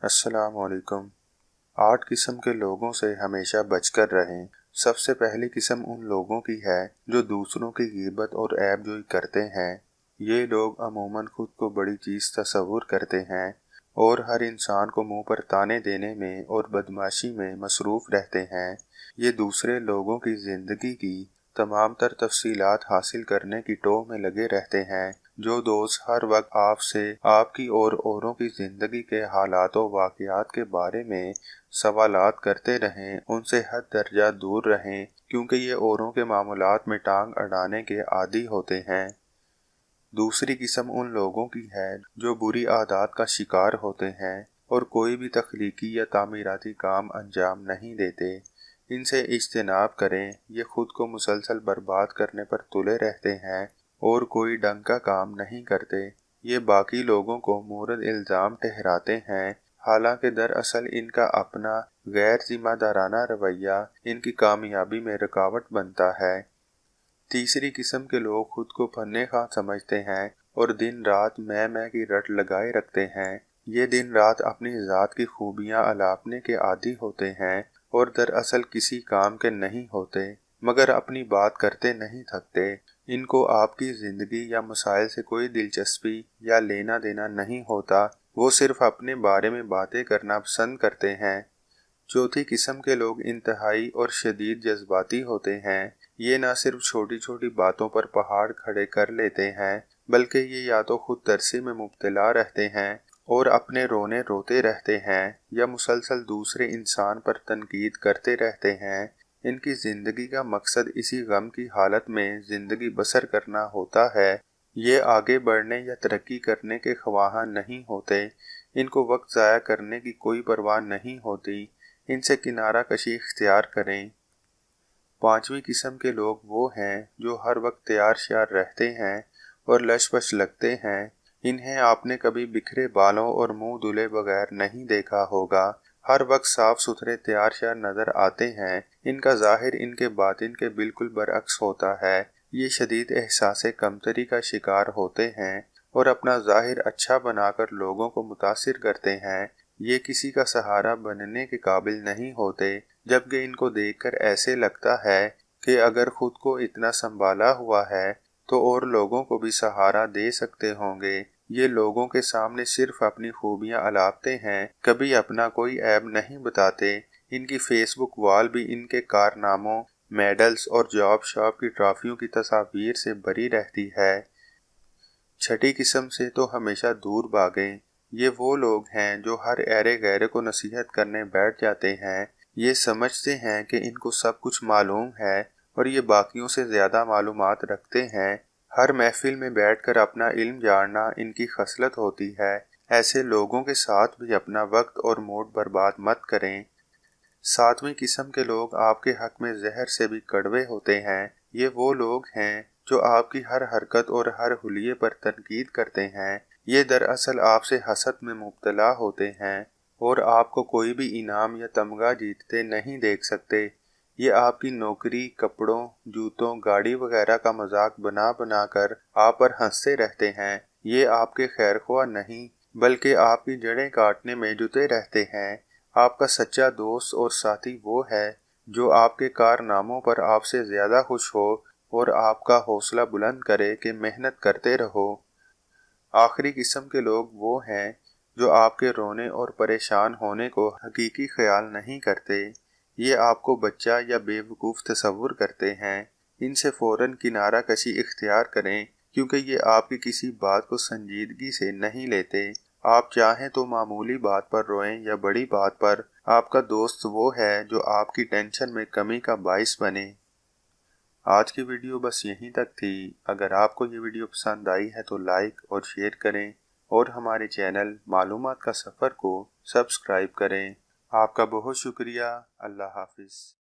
अस्सलाम वालेकुम। 8 किस्म के लोगों से हमेशा बचकर रहें। सबसे पहली किस्म उन लोगों की है जो दूसरों की गीबत और ऐबजोई करते हैं। ये लोग अमूमन खुद को बड़ी चीज़ तस्वुर करते हैं और हर इंसान को मुंह पर ताने देने में और बदमाशी में मसरूफ़ रहते हैं। ये दूसरे लोगों की ज़िंदगी की तमाम तर तफसीलात हासिल करने की टोह में लगे रहते हैं। जो दोस्त हर वक्त आपसे, आपकी और औरों की ज़िंदगी के हालात और वाक़यात के बारे में सवालात करते रहें, उनसे हद दर्जा दूर रहें, क्योंकि ये औरों के मामूलात में टांग अड़ाने के आदी होते हैं। दूसरी किस्म उन लोगों की है जो बुरी आदत का शिकार होते हैं और कोई भी तख्लीकी या तामीराती काम अंजाम नहीं देते। इनसे इज्तनाब करें। ये खुद को मुसलसल बर्बाद करने पर तुले रहते हैं और कोई ढंग का काम नहीं करते। ये बाकी लोगों को मुरद इल्ज़ाम ठहराते हैं, हालांकि दरअसल इनका अपना गैर जिम्मेदाराना रवैया इनकी कामयाबी में रुकावट बनता है। तीसरी किस्म के लोग खुद को फन्ने खां समझते हैं और दिन रात मैं की रट लगाए रखते हैं। ये दिन रात अपनी ज़ात की खूबियाँ अलापने के आदी होते हैं और दरअसल किसी काम के नहीं होते, मगर अपनी बात करते नहीं थकते। इनको आपकी ज़िंदगी या मसाइल से कोई दिलचस्पी या लेना देना नहीं होता। वो सिर्फ अपने बारे में बातें करना पसंद करते हैं। चौथी किस्म के लोग इंतहाई और शदीद जज्बाती होते हैं। ये न सिर्फ छोटी छोटी बातों पर पहाड़ खड़े कर लेते हैं, बल्कि ये या तो खुद तरसी में मुब्तला रहते हैं और अपने रोने रोते रहते हैं, या मुसलसल दूसरे इंसान पर तनकीद करते रहते हैं। इनकी ज़िंदगी का मकसद इसी गम की हालत में ज़िंदगी बसर करना होता है। ये आगे बढ़ने या तरक्की करने के ख्वाह नहीं होते। इनको वक्त ज़ाया करने की कोई परवाह नहीं होती। इनसे किनारा कशी इख्तियार करें। पांचवी किस्म के लोग वो हैं जो हर वक्त तैयार श्यार रहते हैं और लशपश लगते हैं। इन्हें आपने कभी बिखरे बालों और मुंह धुले बगैर नहीं देखा होगा। हर वक्त साफ सुथरे तैयार श्यार नजर आते हैं। इनका जाहिर इनके बातिन के बिल्कुल बरअक्स होता है। ये शदीद एहसास कमतरी का शिकार होते हैं और अपना जाहिर अच्छा बनाकर लोगों को मुतासिर करते हैं। ये किसी का सहारा बनने के काबिल नहीं होते, जबकि इनको देखकर ऐसे लगता है कि अगर खुद को इतना संभाला हुआ है तो और लोगों को भी सहारा दे सकते होंगे। ये लोगों के सामने सिर्फ अपनी खूबियां अलापते हैं, कभी अपना कोई ऐब नहीं बताते। इनकी फेसबुक वॉल भी इनके कारनामों, मेडल्स और जॉब शॉप की ट्रॉफियों की तस्वीर से भरी रहती है। छठी किस्म से तो हमेशा दूर भागें। ये वो लोग हैं जो हर ऐरे गैरे को नसीहत करने बैठ जाते हैं। ये समझते हैं कि इनको सब कुछ मालूम है और ये बाकियों से ज़्यादा मालूमात रखते हैं। हर महफिल में बैठकर अपना इल्म जानना इनकी खसलत होती है। ऐसे लोगों के साथ भी अपना वक्त और मूड बर्बाद मत करें। सातवीं किस्म के लोग आपके हक में जहर से भी कड़वे होते हैं। ये वो लोग हैं जो आपकी हर हरकत और हर हुलिये पर तनकीद करते हैं। ये दरअसल आपसे हसद में मुब्तला होते हैं और आपको कोई भी इनाम या तमगा जीतते नहीं देख सकते। ये आपकी नौकरी, कपड़ों, जूतों, गाड़ी वगैरह का मजाक बना बना कर आप पर हंसते रहते हैं। ये आपके खैरख्वाह नहीं, बल्कि आपकी जड़ें काटने में जुटे रहते हैं। आपका सच्चा दोस्त और साथी वो है जो आपके कारनामों पर आपसे ज़्यादा खुश हो और आपका हौसला बुलंद करे कि मेहनत करते रहो। आखिरी किस्म के लोग वो हैं जो आपके रोने और परेशान होने को हकीकी ख्याल नहीं करते। ये आपको बच्चा या बेवकूफ़ तस्वुर करते हैं। इनसे फ़ौरन किनारा कशी इख्तियार करें, क्योंकि ये आपकी किसी बात को संजीदगी से नहीं लेते। आप चाहें तो मामूली बात पर रोएं या बड़ी बात पर, आपका दोस्त वो है जो आपकी टेंशन में कमी का बाइस बने। आज की वीडियो बस यहीं तक थी। अगर आपको ये वीडियो पसंद आई है तो लाइक और शेयर करें और हमारे चैनल मालूमात का सफ़र को सब्सक्राइब करें। आपका बहुत शुक्रिया। अल्लाह हाफिज़।